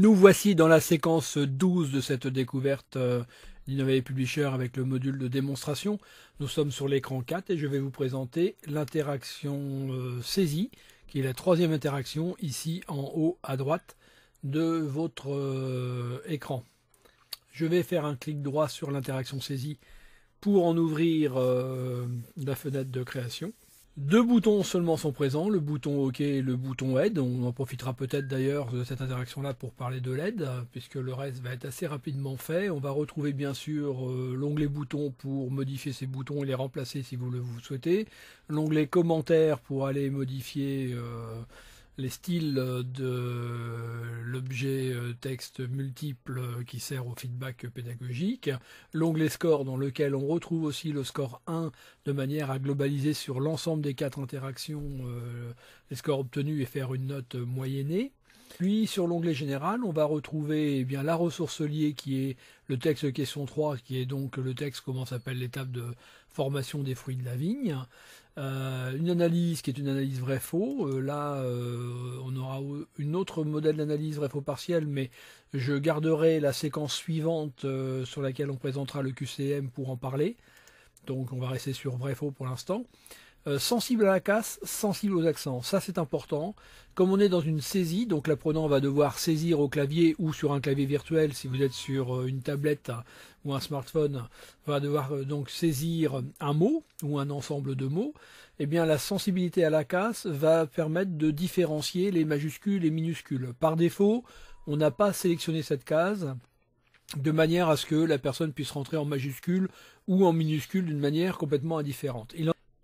Nous voici dans la séquence 12 de cette découverte d'Innovative Publisher avec le module de démonstration. Nous sommes sur l'écran 4 et je vais vous présenter l'interaction saisie, qui est la troisième interaction ici en haut à droite de votre écran. Je vais faire un clic droit sur l'interaction saisie pour en ouvrir la fenêtre de création. Deux boutons seulement sont présents, le bouton OK et le bouton Aide. On en profitera peut-être d'ailleurs de cette interaction-là pour parler de l'aide, puisque le reste va être assez rapidement fait. On va retrouver bien sûr l'onglet boutons pour modifier ces boutons et les remplacer si vous le souhaitez. L'onglet commentaires pour aller modifier les styles de l'objet texte multiple qui sert au feedback pédagogique, l'onglet score dans lequel on retrouve aussi le score 1 de manière à globaliser sur l'ensemble des 4 interactions les scores obtenus et faire une note moyennée. Puis sur l'onglet général, on va retrouver la ressource liée qui est le texte question 3, qui est donc le texte, comment s'appelle l'étape de formation des fruits de la vigne. Une analyse qui est une analyse vrai-faux. Là, on aura une autre modèle d'analyse vrai-faux partiel, mais je garderai la séquence suivante sur laquelle on présentera le QCM pour en parler. Donc on va rester sur vrai-faux pour l'instant. Sensible à la casse, sensible aux accents. Ça c'est important. Comme on est dans une saisie, donc l'apprenant va devoir saisir au clavier ou sur un clavier virtuel, si vous êtes sur une tablette ou un smartphone, va devoir donc saisir un mot ou un ensemble de mots. Eh bien la sensibilité à la casse va permettre de différencier les majuscules et minuscules. Par défaut, on n'a pas sélectionné cette case de manière à ce que la personne puisse rentrer en majuscule ou en minuscule d'une manière complètement indifférente.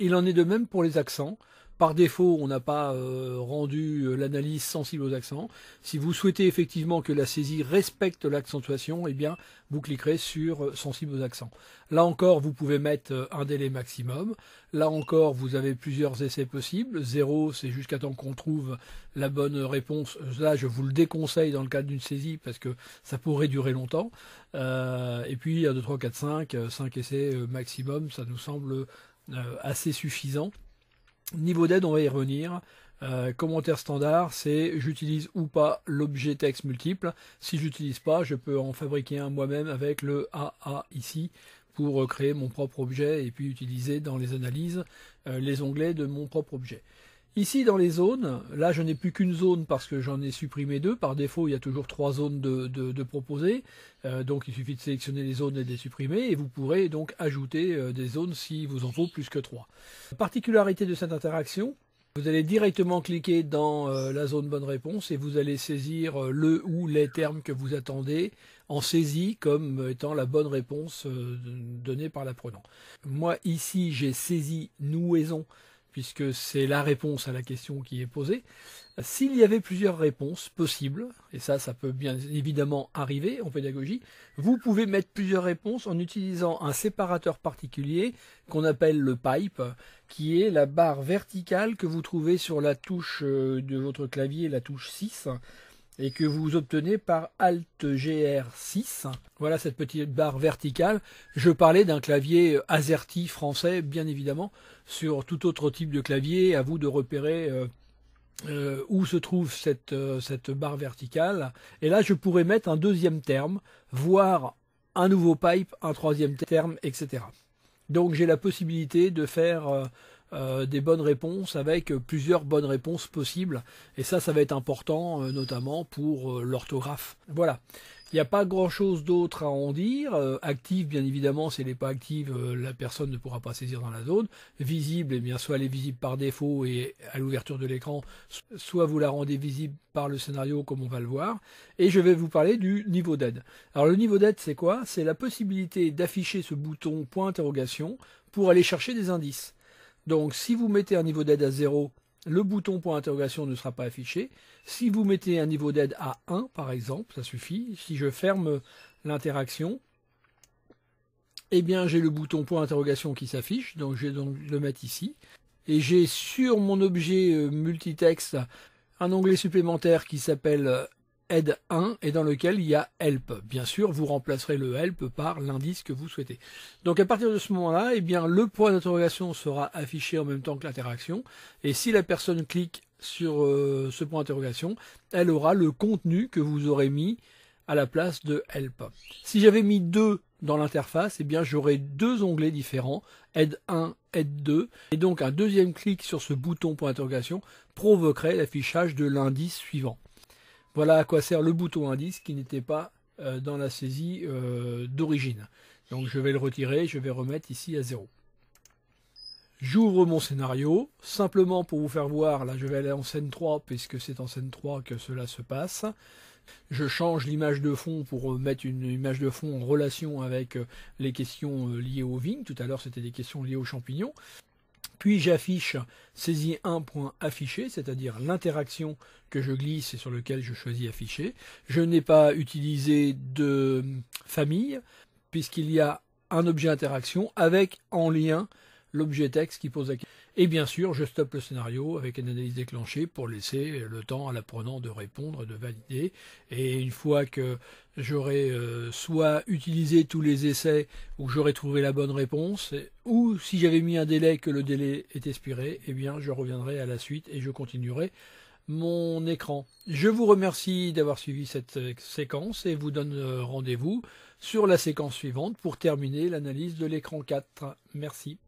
Il en est de même pour les accents. Par défaut, on n'a pas rendu l'analyse sensible aux accents. Si vous souhaitez effectivement que la saisie respecte l'accentuation, eh bien, vous cliquerez sur sensible aux accents. Là encore, vous pouvez mettre un délai maximum. Là encore, vous avez plusieurs essais possibles. 0, c'est jusqu'à temps qu'on trouve la bonne réponse. Là, je vous le déconseille dans le cadre d'une saisie parce que ça pourrait durer longtemps. Et puis, 1, 2, 3, 4, 5 essais maximum, ça nous semble assez suffisant. Niveau d'aide, on va y revenir. Commentaire standard, c'est j'utilise ou pas l'objet texte multiple. Si j'utilise pas, je peux en fabriquer un moi-même avec le AA ici pour créer mon propre objet et puis utiliser dans les analyses les onglets de mon propre objet. Ici dans les zones, là je n'ai plus qu'une zone parce que j'en ai supprimé 2. Par défaut, il y a toujours 3 zones de proposées. Donc il suffit de sélectionner les zones et de les supprimer. Et vous pourrez donc ajouter des zones si vous en faut plus que 3. Particularité de cette interaction, vous allez directement cliquer dans la zone bonne réponse et vous allez saisir le ou les termes que vous attendez en saisie comme étant la bonne réponse donnée par l'apprenant. Moi ici j'ai saisi nouaison, puisque c'est la réponse à la question qui est posée. S'il y avait plusieurs réponses possibles, et ça peut bien évidemment arriver en pédagogie, vous pouvez mettre plusieurs réponses en utilisant un séparateur particulier qu'on appelle le pipe, qui est la barre verticale que vous trouvez sur la touche de votre clavier, la touche 6, et que vous obtenez par Alt-GR6. Voilà cette petite barre verticale. Je parlais d'un clavier AZERTY français, bien évidemment. Sur tout autre type de clavier, à vous de repérer où se trouve cette barre verticale. Et là, je pourrais mettre un deuxième terme, voire un nouveau pipe, un troisième terme, etc. Donc j'ai la possibilité de faire des bonnes réponses avec plusieurs bonnes réponses possibles. Et ça va être important, notamment pour l'orthographe. Voilà. Il n'y a pas grand-chose d'autre à en dire. Active, bien évidemment, si elle n'est pas active, la personne ne pourra pas saisir dans la zone. Visible, eh bien, soit elle est visible par défaut et à l'ouverture de l'écran, soit vous la rendez visible par le scénario, comme on va le voir. Et je vais vous parler du niveau d'aide. Alors le niveau d'aide, c'est quoi? C'est la possibilité d'afficher ce bouton point interrogation pour aller chercher des indices. Donc si vous mettez un niveau d'aide à 0, le bouton point d'interrogation ne sera pas affiché. Si vous mettez un niveau d'aide à 1, par exemple, ça suffit. Si je ferme l'interaction, eh bien j'ai le bouton point d'interrogation qui s'affiche. Donc je vais donc le mettre ici. Et j'ai sur mon objet multitexte un onglet supplémentaire qui s'appelle Aide 1 et dans lequel il y a Help. Bien sûr, vous remplacerez le Help par l'indice que vous souhaitez. Donc à partir de ce moment-là, eh bien le point d'interrogation sera affiché en même temps que l'interaction. Et si la personne clique sur ce point d'interrogation, elle aura le contenu que vous aurez mis à la place de Help. Si j'avais mis 2 dans l'interface, eh bien j'aurais 2 onglets différents, Aide 1, Aide 2, et donc un deuxième clic sur ce bouton point d'interrogation provoquerait l'affichage de l'indice suivant. Voilà à quoi sert le bouton indice qui n'était pas dans la saisie d'origine. Donc je vais le retirer, je vais remettre ici à 0. J'ouvre mon scénario, simplement pour vous faire voir, là je vais aller en scène 3, puisque c'est en scène 3 que cela se passe. Je change l'image de fond pour mettre une image de fond en relation avec les questions liées aux vignes. Tout à l'heure, c'était des questions liées aux champignons. Puis j'affiche saisie 1.afficher, c'est-à-dire l'interaction que je glisse et sur lequel je choisis afficher. Je n'ai pas utilisé de famille, puisqu'il y a un objet interaction avec en lien l'objet texte qui pose la question. Et bien sûr, je stoppe le scénario avec une analyse déclenchée pour laisser le temps à l'apprenant de répondre, de valider. Et une fois que j'aurai soit utilisé tous les essais ou j'aurai trouvé la bonne réponse, ou si j'avais mis un délai que le délai est expiré, eh bien je reviendrai à la suite et je continuerai mon écran. Je vous remercie d'avoir suivi cette séquence et vous donne rendez-vous sur la séquence suivante pour terminer l'analyse de l'écran 4. Merci.